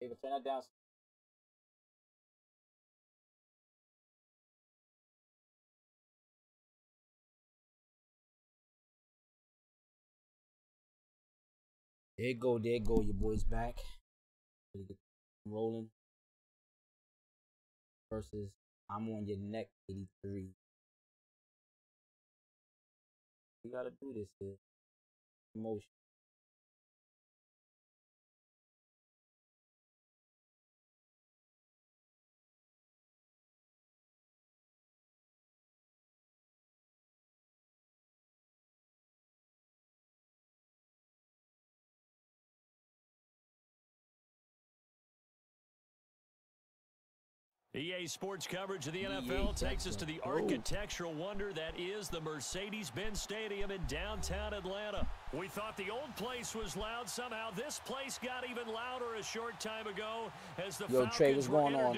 David, turn that down. There you go, your boy's back. Ready to get rolling. Versus I'm on your neck, 83. We gotta do this here. Emotion. EA Sports coverage of the NFL takes us to the architectural wonder that is the Mercedes-Benz Stadium in downtown Atlanta. We thought the old place was loud. Somehow this place got even louder a short time ago as the Yo, Trey, what's going on?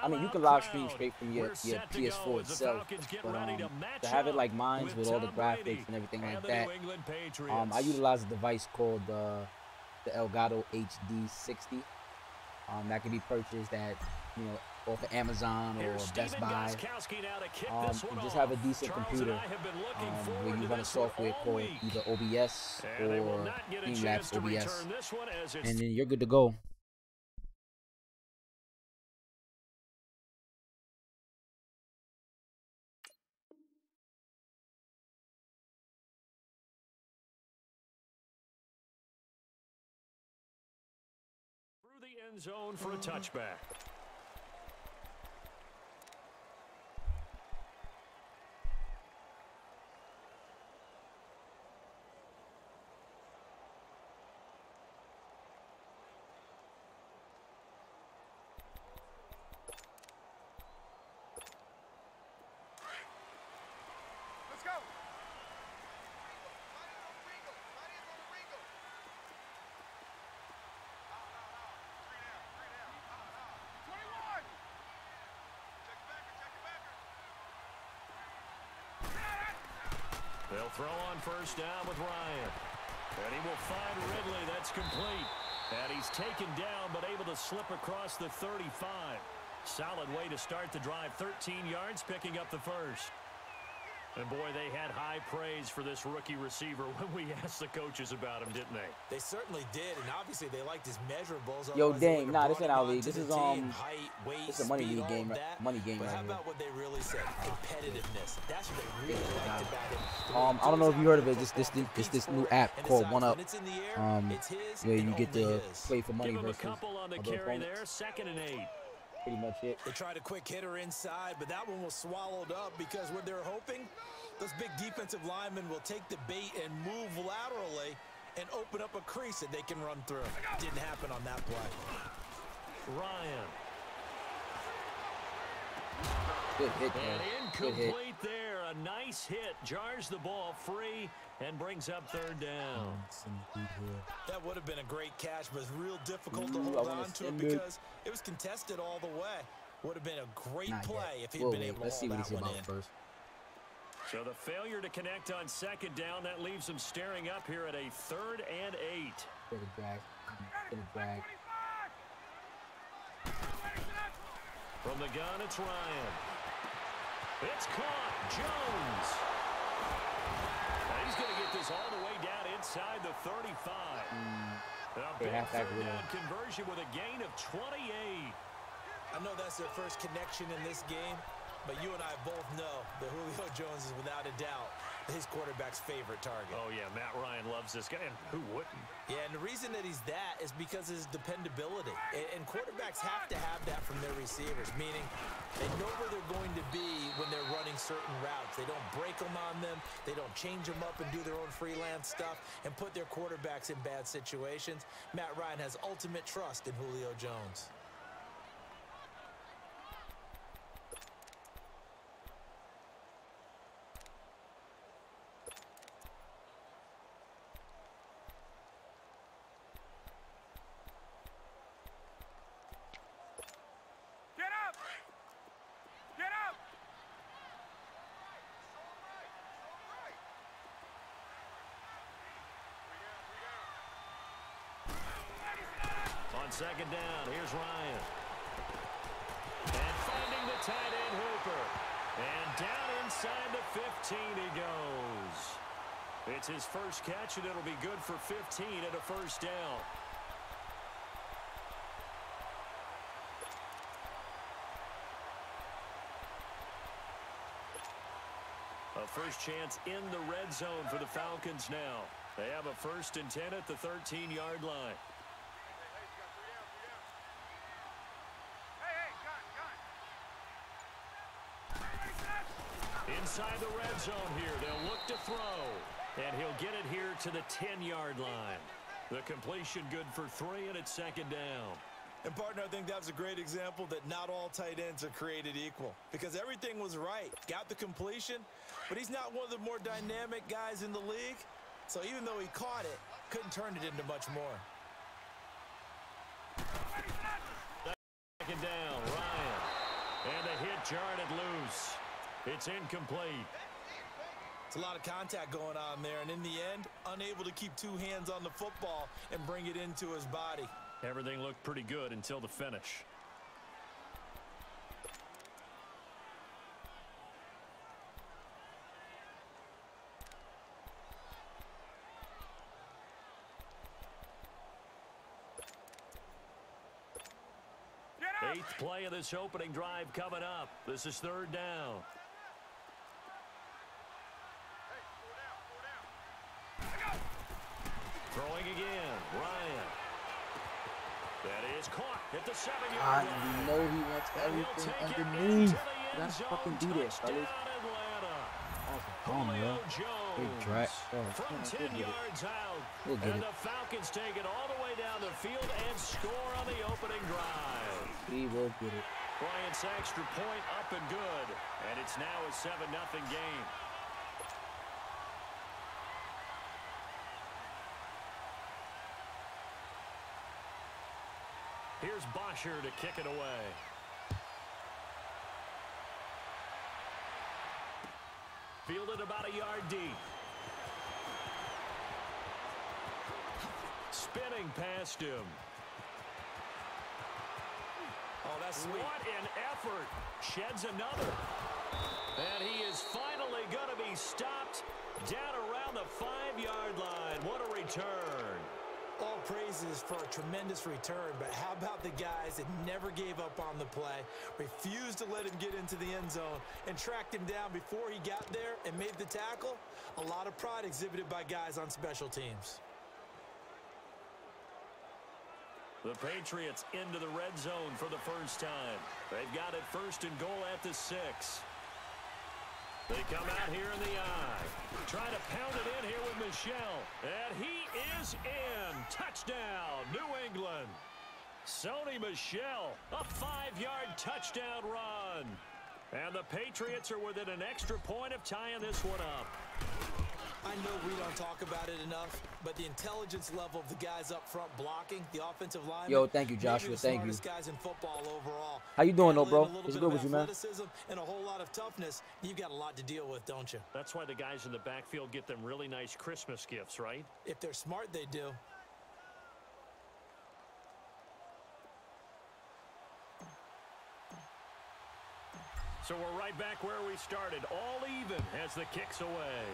I mean, you can live stream straight from your PS4 itself, but to have it like mine with all the graphics and everything like that, I utilize a device called the Elgato HD60. That can be purchased at, you know, off of Amazon or Best Buy. You just have a decent computer where you run a software called either OBS or Streamlabs OBS, and then you're good to go. Through the end zone for a touchback. They'll throw on first down with Ryan. And he will find Ridley. That's complete. And he's taken down, but able to slip across the 35. Solid way to start the drive. 13 yards, picking up the first. And boy, they had high praise for this rookie receiver when we asked the coaches about him, didn't they? They certainly did, and obviously they liked his measurables. Yo, dang, nah, this ain't our league. This is height, weight, this is a money league game, money game but right how about what they really said? Competitiveness. That's what they really liked about him. I don't know if you heard of it. It's this new app called One Up, where you get to play for money versus other opponents. 2nd and 8. Pretty much it. They tried a quick hitter inside, but that one was swallowed up because what they're hoping, those big defensive linemen will take the bait and move laterally and open up a crease that they can run through. Didn't happen on that play. Ryan. Good hit, man. And incomplete there. A nice hit. Jars the ball free and brings up 3rd down. That would have been a great catch, but it's real difficult to hold on to it because it was contested all the way. Would have been a great play if he'd been able to hold that one in. First. So the failure to connect on 2nd down, that leaves them staring up here at a 3rd and 8. From the gun, it's Ryan. It's caught. Jones. And he's going to get this all the way down inside the 35. A big 3rd down conversion with a gain of 28. I know that's their first connection in this game, but you and I both know that Julio Jones is without a doubt his quarterback's favorite target. Oh, yeah, Matt Ryan loves this guy, and who wouldn't? Yeah, and the reason that he's that is because of his dependability. And quarterbacks have to have that from their receivers, meaning they know where they're going to be when they're running certain routes. They don't break them on them. They don't change them up and do their own freelance stuff and put their quarterbacks in bad situations. Matt Ryan has ultimate trust in Julio Jones. on second down, here's Ryan. And finding the tight end Hooper. And down inside the 15 he goes. It's his first catch, and it'll be good for 15 and a first down. A first chance in the red zone for the Falcons now. They have a 1st and 10 at the 13-yard line. Inside the red zone here, they'll look to throw. And he'll get it here to the 10-yard line. The completion good for 3, and it's second down. And, partner, I think that was a great example that not all tight ends are created equal. Because everything was right. Got the completion, but he's not one of the more dynamic guys in the league. So even though he caught it, couldn't turn it into much more. Second down, Ryan. And a hit jarred it loose. It's incomplete. It's a lot of contact going on there, and in the end, unable to keep 2 hands on the football and bring it into his body. Everything looked pretty good until the finish. Eighth play of this opening drive coming up. This is 3rd down. Throwing again, Ryan. That is caught at the 7-yard line. I know he wants everything underneath. You gotta fucking do this, fellas. Julio Big Jones track. from 10 yards out. We'll get And it. the Falcons take it all the way down the field and score on the opening drive. We will get it. Bryant's extra point up and good. And it's now a 7-0 game. Here's Bosher to kick it away. Fielded about a yard deep. Spinning past him. Oh, that's sweet. What an effort. Sheds another. And he is finally going to be stopped down around the 5-yard line. What a return. All praises for a tremendous return, but how about the guys that never gave up on the play, refused to let him get into the end zone, and tracked him down before he got there and made the tackle? A lot of pride exhibited by guys on special teams. The Patriots into the red zone for the first time. They've got it 1st and goal at the 6. They come out here in the eye. Try to pound it in here with Michel. And he is in. Touchdown, New England. Sony Michel, a 5-yard touchdown run. And the Patriots are within an extra point of tying this one up. I know we don't talk about it enough, but the intelligence level of the guys up front blocking, the offensive line. Yo, thank you, Joshua. Thank you. Guys in football overall. How you doing, though, bro? It's good with you, man. And a whole lot of toughness. You've got a lot to deal with, don't you? That's why the guys in the backfield get them really nice Christmas gifts, right? If they're smart, they do. So we're right back where we started, all even as the kick's away.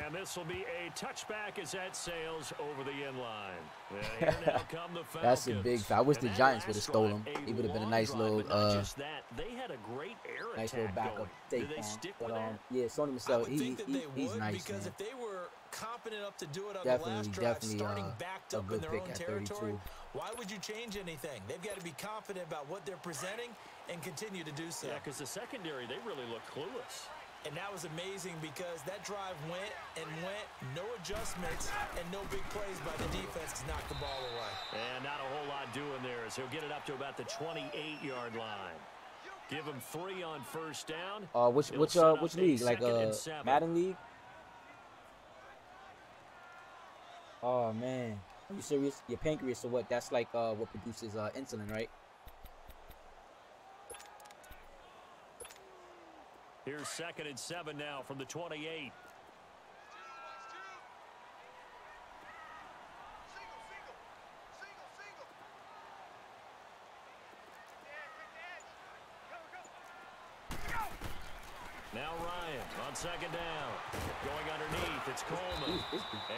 And this will be a touchback as that sails over the end line. And here now come the Falcons. That's a big foul. I wish the Giants would have stolen him. He would have been a nice little, they had a great air nice little backup take they on. stick But with that? yeah, Sony Michel, he's nice, because man. if they were competent enough to do it on Definitely, the last drive, definitely, starting backed a up good in their pick own at territory, 32. why would you change anything? They've got to be confident about what they're presenting and continue to do so. Yeah, because the secondary, they really look clueless. And that was amazing because that drive went and went, no adjustments, and no big plays by the defense to knock the ball away. And not a whole lot doing there as he'll get it up to about the 28-yard line. Give him 3 on first down. Which league? Like Madden league? Oh man, are you serious? Your pancreas or what? That's like what produces insulin, right? Here's 2nd and 7 now from the 28. Now Ryan on second down. Going underneath, it's Coleman.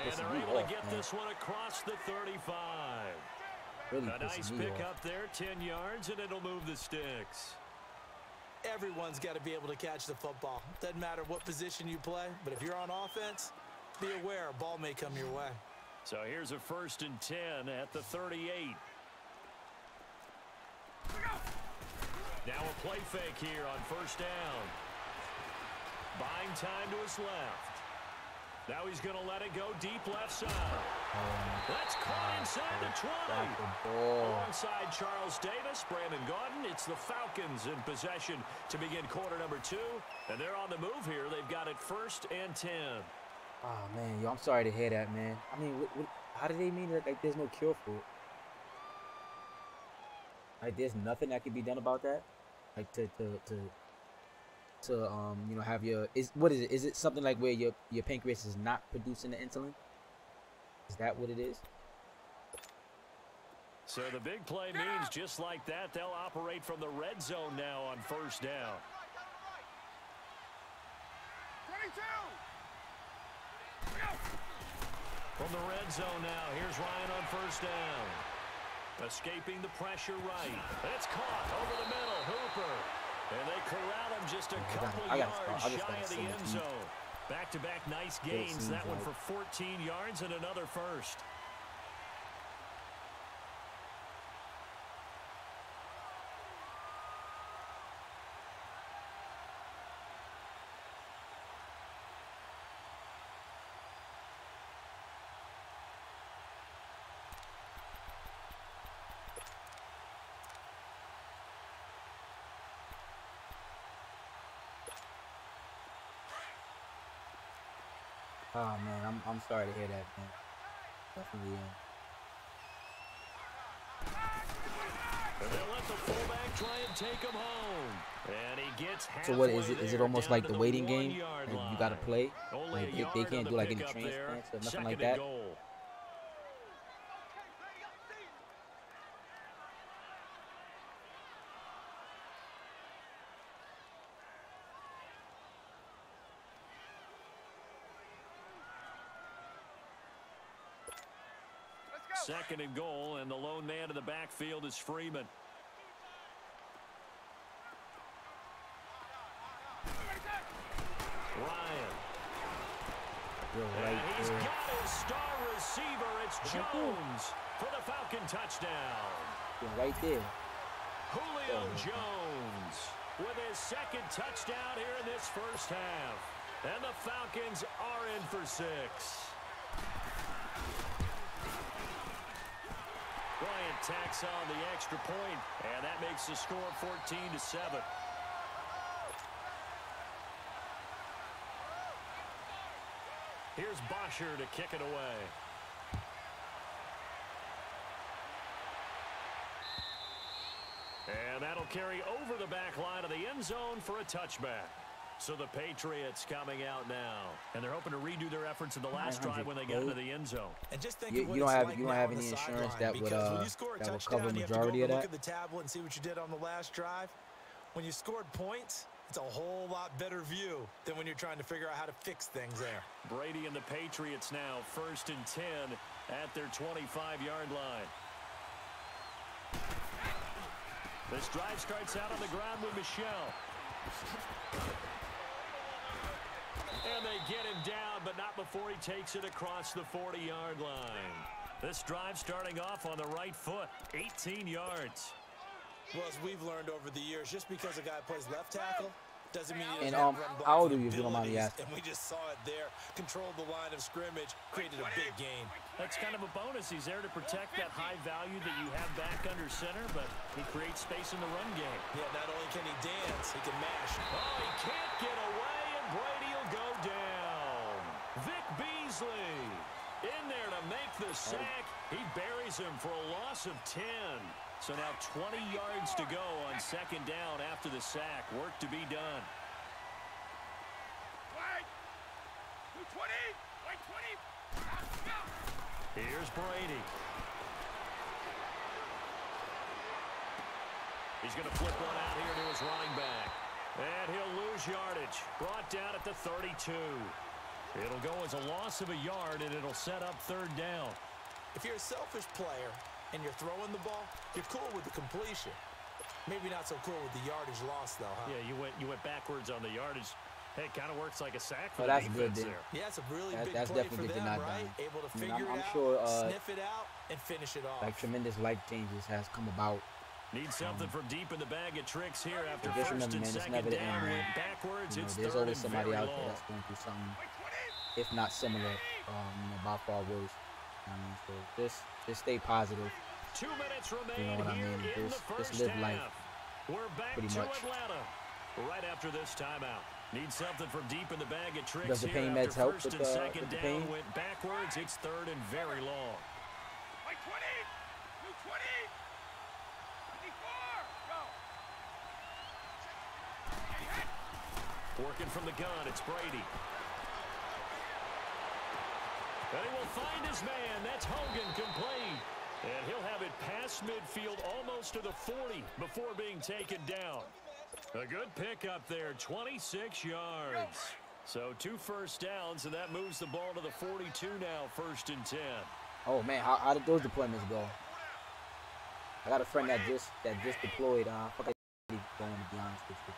And they're able to get this one across the 35. Really a nice pickup there, 10 yards, and it'll move the sticks. Everyone's got to be able to catch the football. Doesn't matter what position you play, but if you're on offense, be aware a ball may come your way. So here's a 1st and 10 at the 38. Now a play fake here on 1st down. Buying time to his left. Now he's going to let it go deep left side. That's caught inside the 20. Alongside Charles Davis, Brandon Gaudin, it's the Falcons in possession to begin quarter number 2. And they're on the move here. They've got it 1st and 10. Oh, man. Yo, I'm sorry to hear that, man. I mean, how do they mean that like, there's no cure for it? Like, there's nothing that can be done about that? Like, to you know, have your what is it? Is it something like where your pancreas is not producing the insulin? Is that what it is? So the big play means just like that, they'll operate from the red zone now on 1st down. 22. From the red zone now, here's Ryan on 1st down. Escaping the pressure right. It's caught over the middle. Hooper. And they corral him just a couple yards shy of the end zone. Back-to-back nice gains. That one for 14 yards and another 1st. Oh man, I'm sorry to hear that, man. Definitely. And they'll let the fullback try and take him home. And he gets halfway. So what is it? Is it almost like the waiting game? Like you gotta play. Like they can't do like any transplants or nothing like that. Second and goal, and the lone man in the backfield is Freeman. Ryan. And he's got his star receiver. It's Jones for the Falcon touchdown. Right there. Julio Jones with his 2nd touchdown here in this 1st half. And the Falcons are in for 6. Bryant tacks on the extra point, and that makes the score 14-7. Here's Bosher to kick it away. And that'll carry over the back line of the end zone for a touchback. So the Patriots coming out now, and they're hoping to redo their efforts in the last drive when they get into the end zone. And just think you don't have any insurance that would cover the majority of that. Look at the tablet and see what you did on the last drive. When you scored points, it's a whole lot better view than when you're trying to figure out how to fix things there. Brady and the Patriots now 1st and 10 at their 25-yard line. This drive starts out on the ground with Michel. And they get him down, but not before he takes it across the 40-yard line. This drive starting off on the right foot, 18 yards. Well, as we've learned over the years, just because a guy plays left tackle doesn't mean he doesn't have run how old are blocking you, if you don't mind me asking? And we just saw it there. Controlled the line of scrimmage, created a big gain. That's kind of a bonus. He's there to protect that high value that you have back under center, but he creates space in the run game. Yeah, not only can he dance, he can mash. Oh, he can't get away, and Brady will go down. Vic Beasley in there to make the sack. He buries him for a loss of 10. So now 20 yards to go on 2nd down after the sack. Work to be done. Here's Brady. He's going to flip one out here to his running back. And he'll lose yardage. Brought down at the 32. It'll go as a loss of a yard, and it'll set up 3rd down. If you're a selfish player and you're throwing the ball, you're cool with the completion. Maybe not so cool with the yardage loss, though, huh? Yeah, you went backwards on the yardage. Hey, it kind of works like a sack for the defense there. Yeah, it's a really big play for them, right? Able to figure it out, sure, sniff it out, and finish it off. Like tremendous life changes has come about. Need something from deep in the bag of tricks here after just first remember, and man, it's second never the down. end, Went backwards. It's there's 3rd always and somebody very out long. there that's going through something, if not similar, by far worse. So just stay positive. 2 minutes remain. You know what I mean? Just live life. We're back pretty to much. Atlanta right after this timeout. Need something from deep in the bag of tricks. Does the pain here meds after help first with and second the down pain? went backwards. It's 3rd and very long. Wait, 20, 220, 24, go. Working from the gun, it's Brady. And he will find his man. That's Hogan, complete. And he'll have it past midfield almost to the 40 before being taken down. A good pickup there, 26 yards. So 2 first downs, and that moves the ball to the 42 now, 1st and 10. Oh man, how did those deployments go? I got a friend that just deployed. Fuck it, going to be honest with you.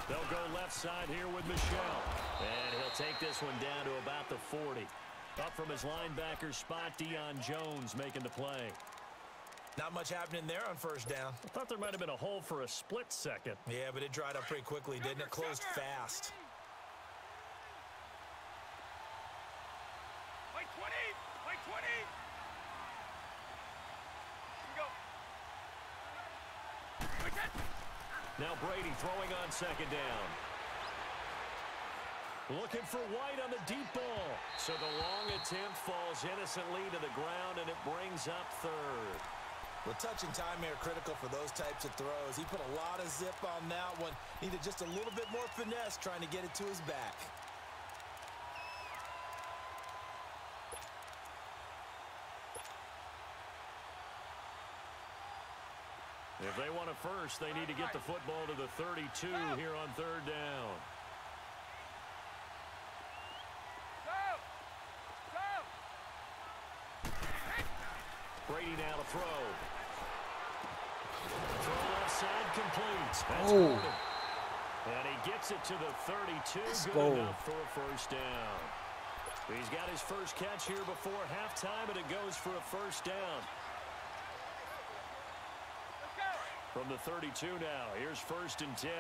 They'll go left side here with Michelle. And he'll take this one down to about the 40. Up from his linebacker spot, Deion Jones making the play. Not much happening there on 1st down. I thought there might have been a hole for a split second. Yeah, but it dried up pretty quickly, didn't it? Closed fast. Wait, 20, wait, 20. Here we go. Now Brady throwing on 2nd down. Looking for White on the deep ball. So the long attempt falls innocently to the ground, and it brings up 3rd. Well, touch and time here critical for those types of throws. He put a lot of zip on that one. Needed just a little bit more finesse trying to get it to his back. If they want a first, they need to get the football to the 32 here on 3rd down. Brady now to throw. Throw left side complete. That's Gordon. And he gets it to the 32. Good enough for a 1st down. He's got his first catch here before halftime, and it goes for a 1st down. From the 32 now, here's 1st and 10.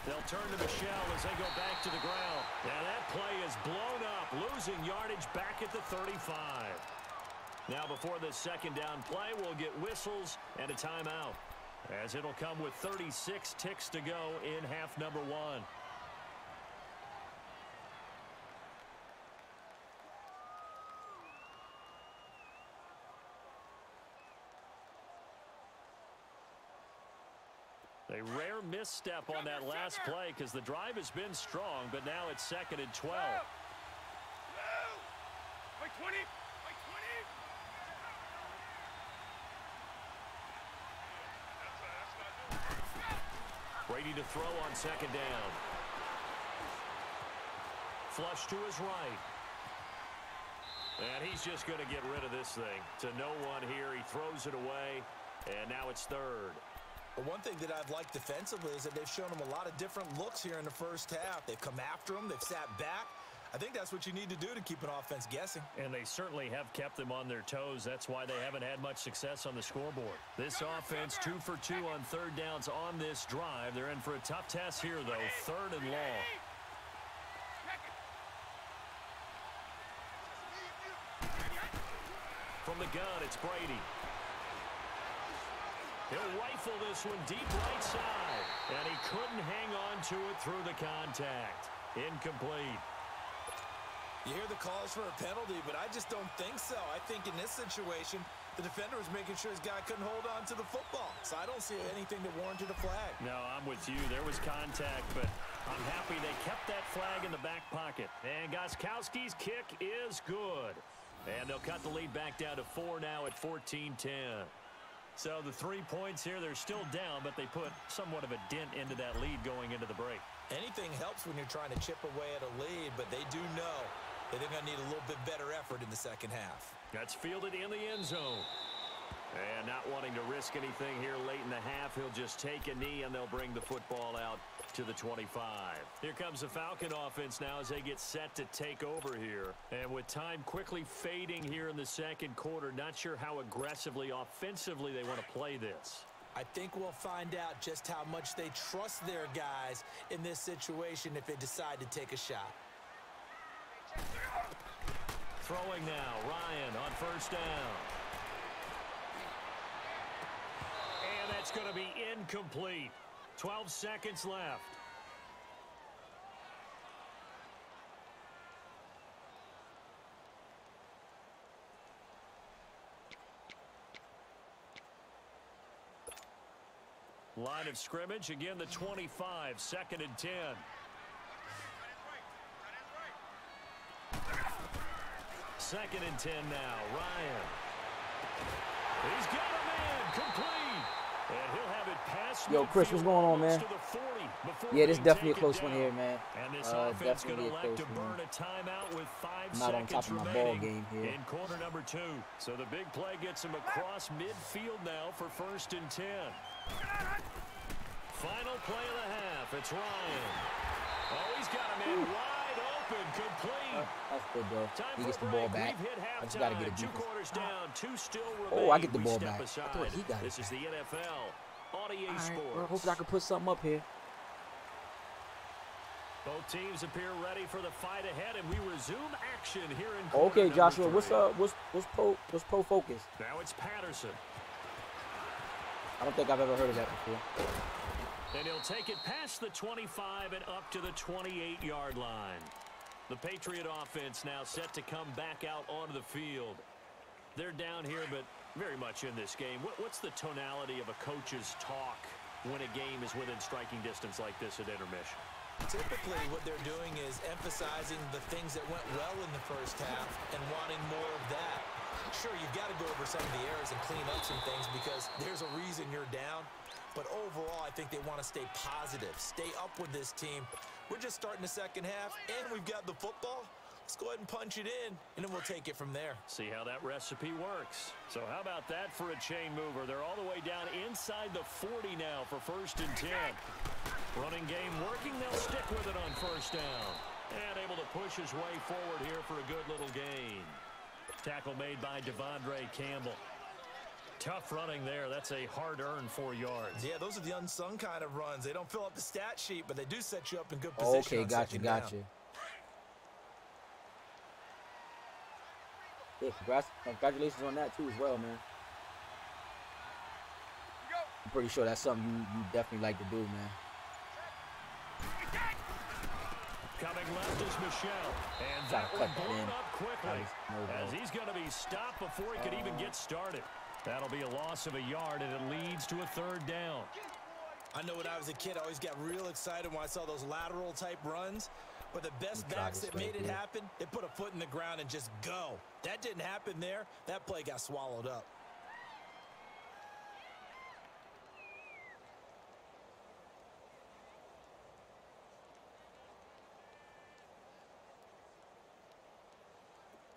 They'll turn to Michelle as they go back to the ground. Now that play is blown up, losing yardage back at the 35. Now before this 2nd down play, we'll get whistles and a timeout, as it'll come with 36 ticks to go in half number 1. A rare misstep on that last play because the drive has been strong, but now it's 2nd and 12. Wait, 20, wait, 20. Brady to throw on 2nd down. Flush to his right. And he's just going to get rid of this thing. To no one here. He throws it away, and now it's 3rd. But one thing that I've liked defensively is that they've shown him a lot of different looks here in the 1st half. They've come after him. They've sat back. I think that's what you need to do to keep an offense guessing. And they certainly have kept them on their toes. That's why they haven't had much success on the scoreboard. This offense 2 for 2 on 3rd downs on this drive. They're in for a tough test here, though. 3rd and long. From the gun, it's Brady. He'll rifle this one deep right side. And he couldn't hang on to it through the contact. Incomplete. You hear the calls for a penalty, but I just don't think so. I think in this situation, the defender was making sure his guy couldn't hold on to the football. So I don't see anything that warranted a flag. No, I'm with you. There was contact, but I'm happy they kept that flag in the back pocket. And Gostkowski's kick is good. And they'll cut the lead back down to 4 now at 14-10. So the 3 points here, they're still down, but they put somewhat of a dent into that lead going into the break. Anything helps when you're trying to chip away at a lead, but they do know that they're going to need a little bit better effort in the second half. That's fielded in the end zone. And not wanting to risk anything here late in the half, he'll just take a knee, and they'll bring the football out to the 25. Here comes the Falcon offense now as they get set to take over here. And with time quickly fading here in the second quarter, not sure how aggressively, offensively they want to play this. I think we'll find out just how much they trust their guys in this situation if they decide to take a shot. Throwing now, Ryan on first down. And that's going to be incomplete. 12 seconds left. Line of scrimmage, again the 25, 2nd and 10. Second and 10 now, Ryan. He's got a man, complete. And he'll have it past. Yo, Chris, what's going on, man? Yeah, this is definitely a close one here, man. Definitely a close one. I'm not on top of my ball game here. In quarter number 2. So the big play gets him across midfield now for 1st and 10. Final play of the half. It's Ryan. Oh, he's got a man wide open, complete. That's good, bro. He gets the ball back. I just got to get a 2 quarters down, 2 still remain. Oh, I get the ball back. I thought he got it. This is the NFL. Audio All right, Sports. well, hopefully I can put something up here. Both teams appear ready for the fight ahead, and we resume action here in Okay, Joshua, what's Pro Focus? Now it's Patterson. I don't think I've ever heard of that before. And he'll take it past the 25 and up to the 28-yard line. The Patriot offense now set to come back out onto the field. They're down here, but very much in this game. What's the tonality of a coach's talk when a game is within striking distance like this at intermission? Typically, what they're doing is emphasizing the things that went well in the first half and wanting more of that. Sure, you've got to go over some of the errors and clean up some things because there's a reason you're down. But overall, I think they want to stay positive, stay up with this team. We're just starting the second half, and we've got the football. Let's go ahead and punch it in, and then we'll take it from there. See how that recipe works. So how about that for a chain mover? They're all the way down inside the 40 now for 1st and 10. Running game working. They'll stick with it on 1st down. And able to push his way forward here for a good little gain. Tackle made by Devondre Campbell. Tough running there. That's a hard-earned 4 yards. Yeah, those are the unsung kind of runs. They don't fill up the stat sheet, but they do set you up in good position. Okay, gotcha. Yeah, congratulations on that, too, as well, man. I'm pretty sure that's something you definitely like to do, man. Coming left is Michelle. And that one blown up quickly as he's going to be stopped before he could even get started. That'll be a loss of a yard, and it leads to a 3rd down. I know when I was a kid, I always got real excited when I saw those lateral-type runs. But the best backs that made it happen, they put a foot in the ground and just go. That didn't happen there. That play got swallowed up.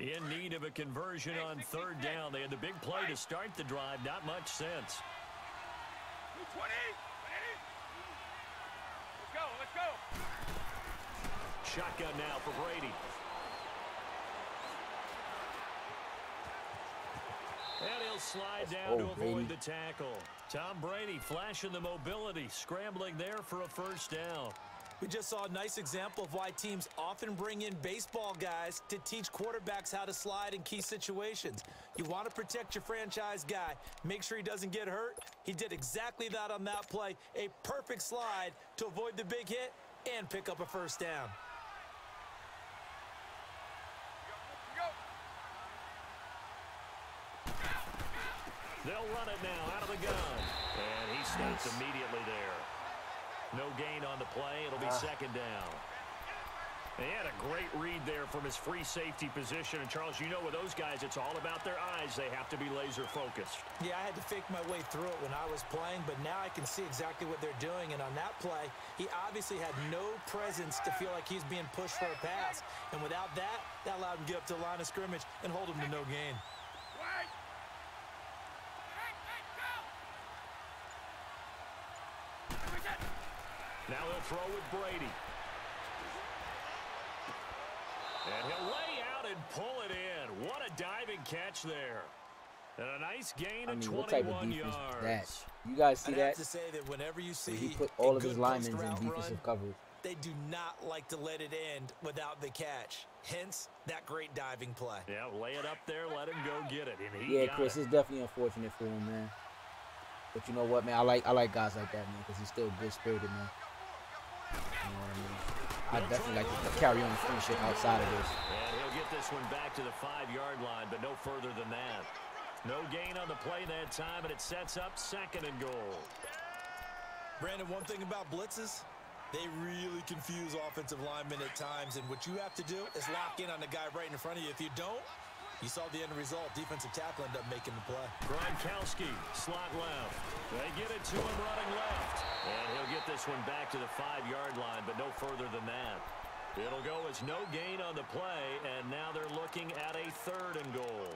In need of a conversion on 3rd down. They had the big play to start the drive. Not much sense. 20. Let's go. Shotgun now for Brady. And he'll slide down to avoid the tackle. Tom Brady flashing the mobility, scrambling there for a 1st down. We just saw a nice example of why teams often bring in baseball guys to teach quarterbacks how to slide in key situations. You want to protect your franchise guy. Make sure he doesn't get hurt. He did exactly that on that play. A perfect slide to avoid the big hit and pick up a 1st down. They'll run it now out of the gun. And he stops immediately there. No gain on the play. It'll be 2nd down. He had a great read there from his free safety position. And, Charles, you know with those guys, it's all about their eyes. They have to be laser focused. Yeah, I had to fake my way through it when I was playing, but now I can see exactly what they're doing. And on that play, he obviously had no presence to feel like he's being pushed for a pass. And without that, that allowed him to get up to the line of scrimmage and hold him to no gain. Now he'll throw with Brady. And he'll lay out and pull it in. What a diving catch there. And a nice gain of 21 what type of defense yards. was that? You guys see I'd that? have to say that whenever you see He put all a of his good linemen in post-route defensive run, coverage. they do not like to let it end without the catch. Hence, that great diving play. Yeah, lay it up there, let him go get it. And he Yeah, got Chris, it. it's definitely unfortunate for him, man. But you know what, man? I like guys like that, man, because he's still good-spirited, man. You know what I mean? I definitely like to carry on the friendship outside of this. And he'll get this one back to the 5-yard line, but no further than that. No gain on the play that time, and it sets up 2nd and goal. Brandon, one thing about blitzes, they really confuse offensive linemen at times, and what you have to do is lock in on the guy right in front of you. If you don't, you saw the end result. Defensive tackle ended up making the play. Gronkowski, slot left. They get it to him running left. And he'll get this one back to the 5-yard line, but no further than that. It'll go as no gain on the play, and now they're looking at a 3rd and goal.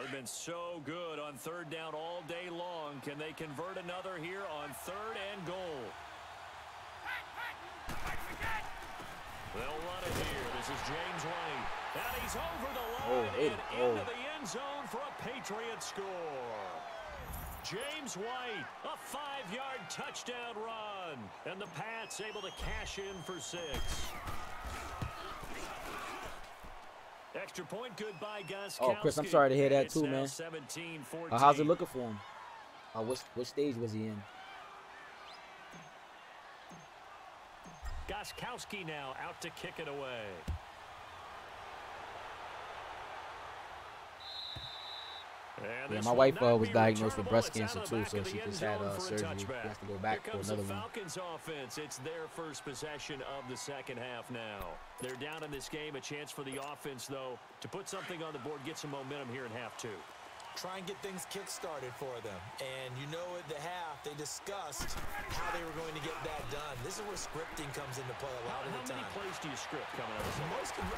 They've been so good on 3rd down all day long. Can they convert another here on 3rd and goal? They'll run it here. This is James White. And he's over the line and into the end zone for a Patriot score. James White, a 5-yard touchdown run. And the Pats able to cash in for 6. Extra point, goodbye, Gus. Oh, Chris, I'm sorry to hear that too, man. How's it looking for him? What stage was he in? Gostkowski now out to kick it away. Yeah, my wife was diagnosed with breast cancer too, so she just had surgery. She has to go back for another one. Falcons offense. It's their first possession of the 2nd half now. They're down in this game. A chance for the offense, though, to put something on the board, get some momentum here in half 2. Try and get things kick-started for them. And you know at the half, they discussed how they were going to get that done. This is where scripting comes into play a lot of the time. How many plays do you script coming out of this?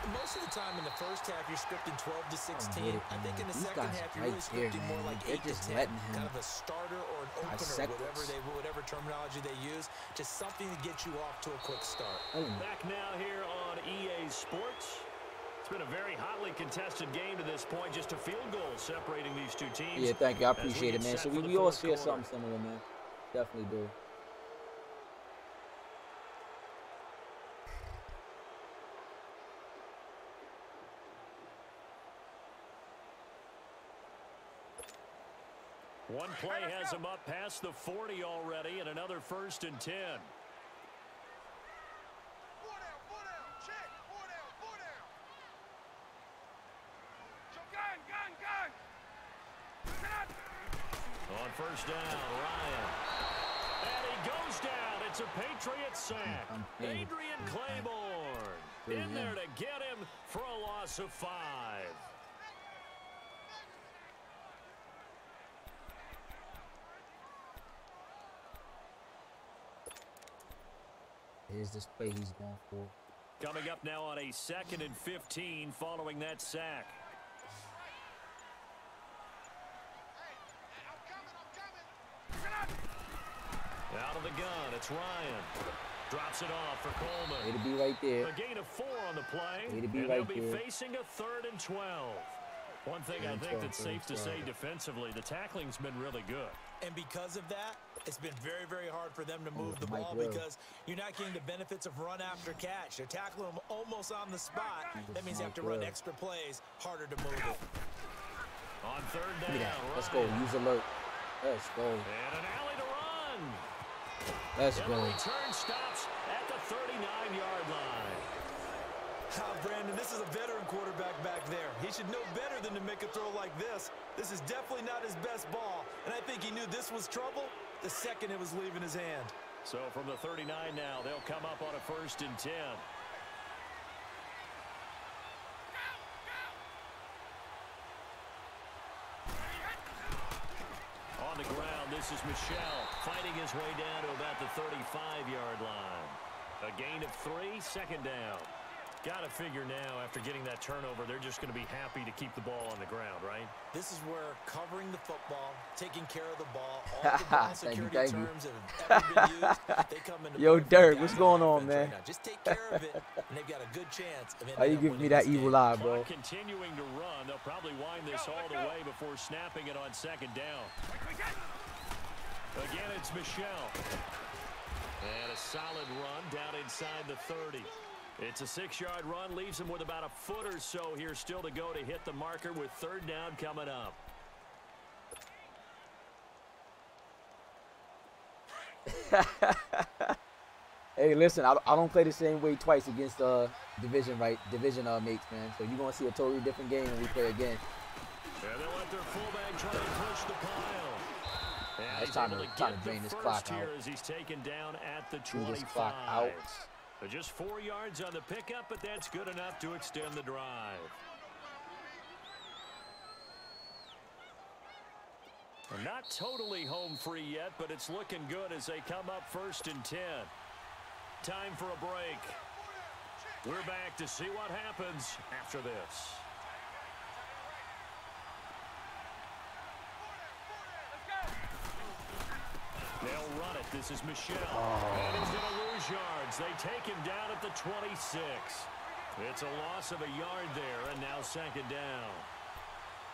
Most of the time in the first half, you're scripting 12 to 16. I think in the second half, you're really scripting more like 8 to 10. Kind of a starter or an opener, whatever terminology they use. Just something to get you off to a quick start. Back now here on EA Sports. It's been a very hotly contested game to this point. Just a field goal separating these two teams. Yeah, thank you. I appreciate it, man. So we all share something similar, man. Definitely do. One play has him up past the 40 already, and another 1st and 10. On 1st down, Ryan. And he goes down. It's a Patriot sack. Adrian Claiborne in there to get him for a loss of 5. Here's this play he's going for. Coming up now on a 2nd and 15 following that sack. Out of the gun, it's Ryan. Drops it off for Coleman. Way to be right there. A gain of 4 on the play. Way to be and right they'll be there. facing a 3rd and 12. One thing I think that's safe to say defensively, the tackling's been really good. And because of that, it's been very, very hard for them to move the ball because you're not getting the benefits of run after catch. They're tackling them almost on the spot. That means you have to run extra plays, harder to move it. On 3rd down, Let's go. Use alert. Let's go. And an alley to run. Let's And go. the return stops at the 39-yard line. Brandon, this is a veteran quarterback back there. He should know better than to make a throw like this. This is definitely not his best ball, and I think he knew this was trouble the second it was leaving his hand. So from the 39 now, they'll come up on a 1st and 10. On the ground, this is Michel fighting his way down to about the 35-yard line. A gain of 3, 2nd down. Got to figure now, after getting that turnover, they're just going to be happy to keep the ball on the ground, right? This is where covering the football, taking care of the ball, all the ball security terms have ever been used, they come into Yo, play for Dirk, guys what's on going on, offense man? right now. Just take care of it, and they've got a good chance of Why you ending up giving me winning that this evil game. eye, bro? Clock continuing to run. They'll probably wind this all the way before snapping it on 2nd down. Again, it's Michel. And a solid run down inside the 30. It's a 6-yard run, leaves him with about a foot or so here still to go to hit the marker with 3rd down coming up. Hey, listen, I don't play the same way twice against division mates, man. So you're gonna see a totally different game when we play again. And they'll let their fullback try to push the pile. And It's time to drain this clock out. As he's taken down at the Drain 25. this clock out. Just 4 yards on the pickup, but that's good enough to extend the drive. Well, not totally home free yet, but it's looking good as they come up 1st and 10. Time for a break. We're back to see what happens after this. They'll run it. This is Michel. And he's going to lose yards. They take him down at the 26. It's a loss of a yard there, and now 2nd down.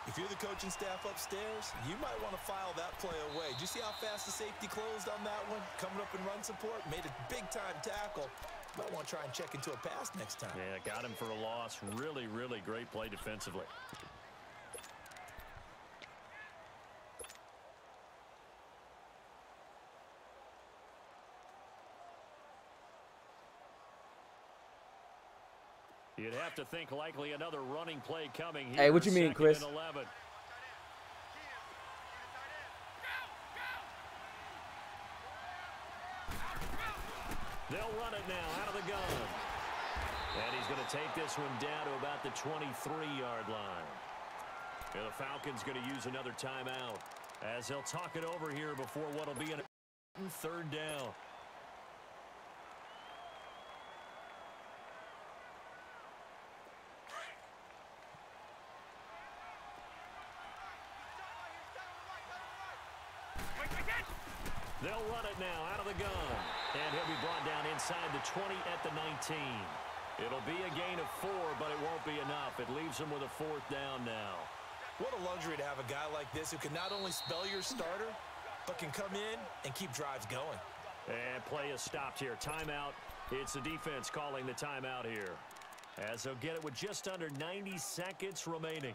If you're the coaching staff upstairs, you might want to file that play away. Do you see how fast the safety closed on that one? Coming up in run support, made a big-time tackle. Might want to try and check into a pass next time. Yeah, got him for a loss. Really, really great play defensively. You'd have to think likely another running play coming here. Hey, what you mean, 2nd Chris? and 11. They'll run it now out of the gun. And he's going to take this one down to about the 23-yard line. And the Falcons going to use another timeout as they'll talk it over here before what'll be a 3rd down. They'll run it now out of the gun. And he'll be brought down inside the 20 at the 19. It'll be a gain of 4, but it won't be enough. It leaves him with a 4th down now. What a luxury to have a guy like this who can not only spell your starter, but can come in and keep drives going. And play is stopped here. Timeout. It's the defense calling the timeout here, as they'll get it with just under 90 seconds remaining.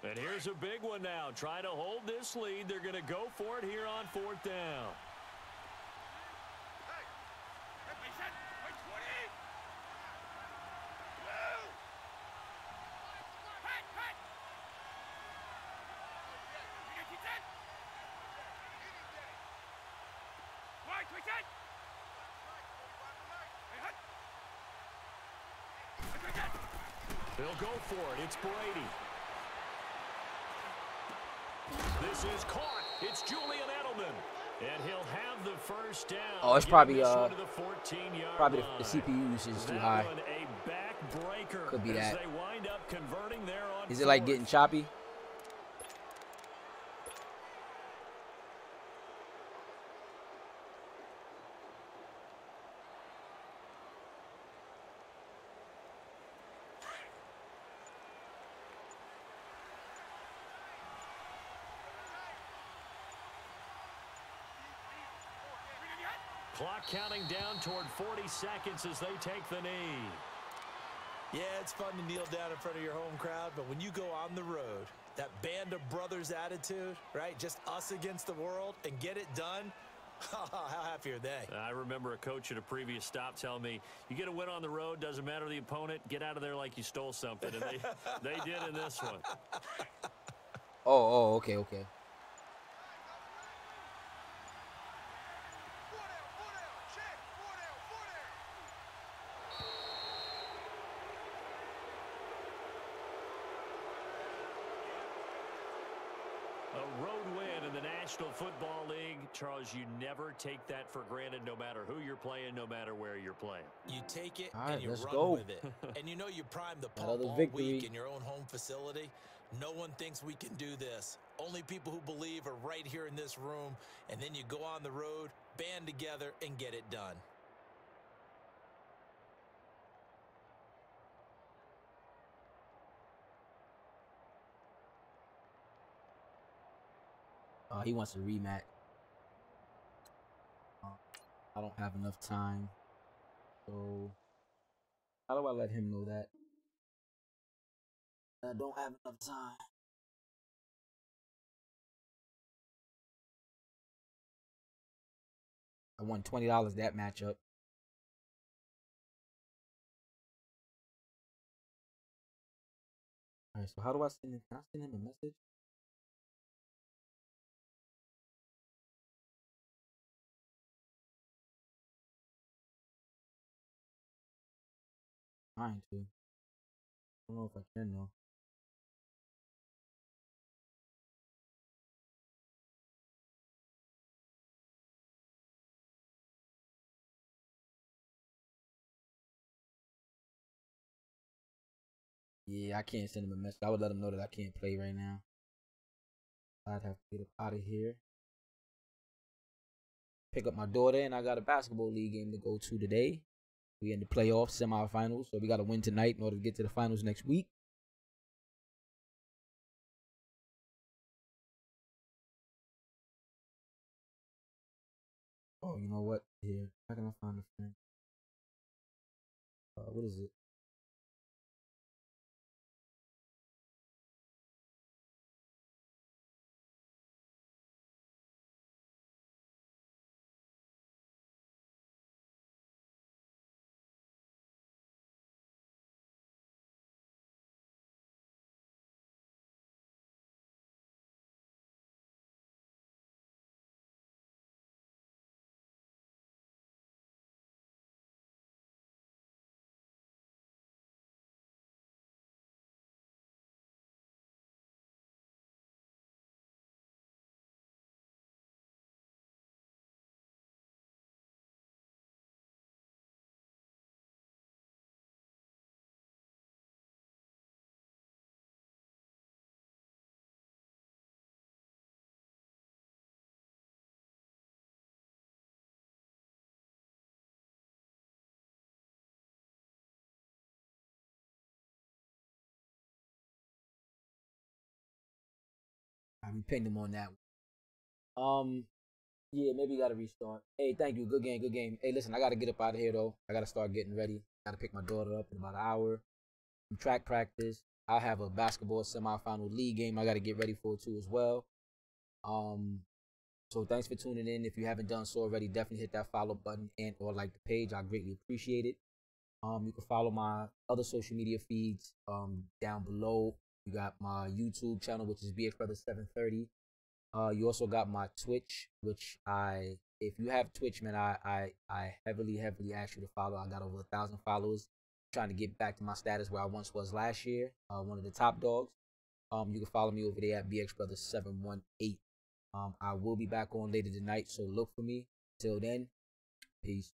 And here's a big one now. Trying to hold this lead. They're going to go for it here on 4th down. They'll go for it. It's Brady. This is caught. It's Julian Edelman. And he'll have the 1st down. Oh, it's probably the 14-yard CPU usage is too high. A backbreaker. Could be as that. They wind up converting there on Is it like 4th. getting choppy? Clock counting down toward 40 seconds as they take the knee. Yeah, it's fun to kneel down in front of your home crowd, but when you go on the road, that band of brothers attitude, right? Just us against the world and get it done. How happy are they? I remember a coach at a previous stop telling me, you get a win on the road, doesn't matter the opponent, get out of there like you stole something. And they did in this one. Oh, okay, okay. A road win in the National Football League. Charles, you never take that for granted no matter who you're playing, no matter where you're playing. You take it All right, and you let's run go. with it. And you know you prime the pump Another all victory. week in your own home facility. No one thinks we can do this. Only people who believe are right here in this room. And then you go on the road, band together, and get it done. He wants a rematch. I don't have enough time. So, how do I let him know that? I don't have enough time. I won $20 that matchup. All right, so how do I send him? Can I send him a message? Trying to. I don't know if I can though. Yeah, I can't send him a message. I would let him know that I can't play right now. I'd have to get up out of here. Pick up my daughter, and I got a basketball league game to go to today. We in the playoffs, semifinals, so we got to win tonight in order to get to the finals next week. Oh, you know what? Here, how can I find a friend? What is it? I be pinged him on that one. Yeah, maybe you gotta restart. Hey, thank you. Good game, good game. Hey, listen, I gotta get up out of here though. I gotta start getting ready. Gotta pick my daughter up in about an hour. Some track practice. I have a basketball semifinal league game I gotta get ready for too as well. So thanks for tuning in. If you haven't done so already, definitely hit that follow button and or like the page. I greatly appreciate it. You can follow my other social media feeds down below. You got my YouTube channel, which is BX Brothers 730. You also got my Twitch, which if you have Twitch, man, I heavily ask you to follow. I got over 1,000 followers. Trying to get back to my status where I once was last year. One of the top dogs. You can follow me over there at BX Brothers 718. I will be back on later tonight, so look for me. Till then, peace.